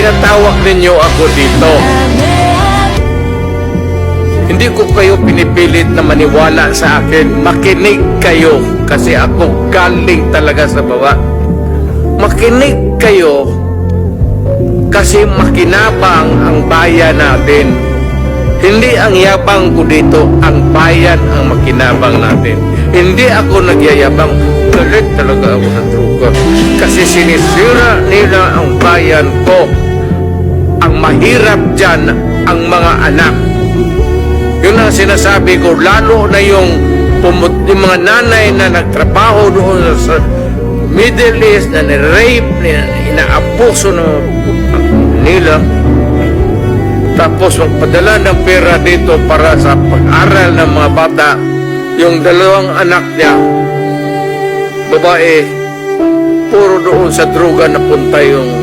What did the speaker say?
tinatawag ninyo ako dito. Hindi ko kayo pinipilit na maniwala sa akin. Makinig kayo kasi ako galing talaga sa baba. Makinig kayo kasi makinabang ang bayan natin. Hindi ang yabang ko dito, ang bayan ang makinabang natin. Hindi ako nagyayabang. Galit talaga ako sa droga. Kasi sinisira nila ang bayan ko. Ang mahirap dyan, ang mga anak. Yun ang sinasabi ko, lalo na yung mga nanay na nagtrabaho doon sa Middle East, na ni-rape, inaabuso nila. Tapos magpadala ng pera dito para sa pag-aral ng mga bata. Yung dalawang anak niya, babae, puro doon sa droga napunta yung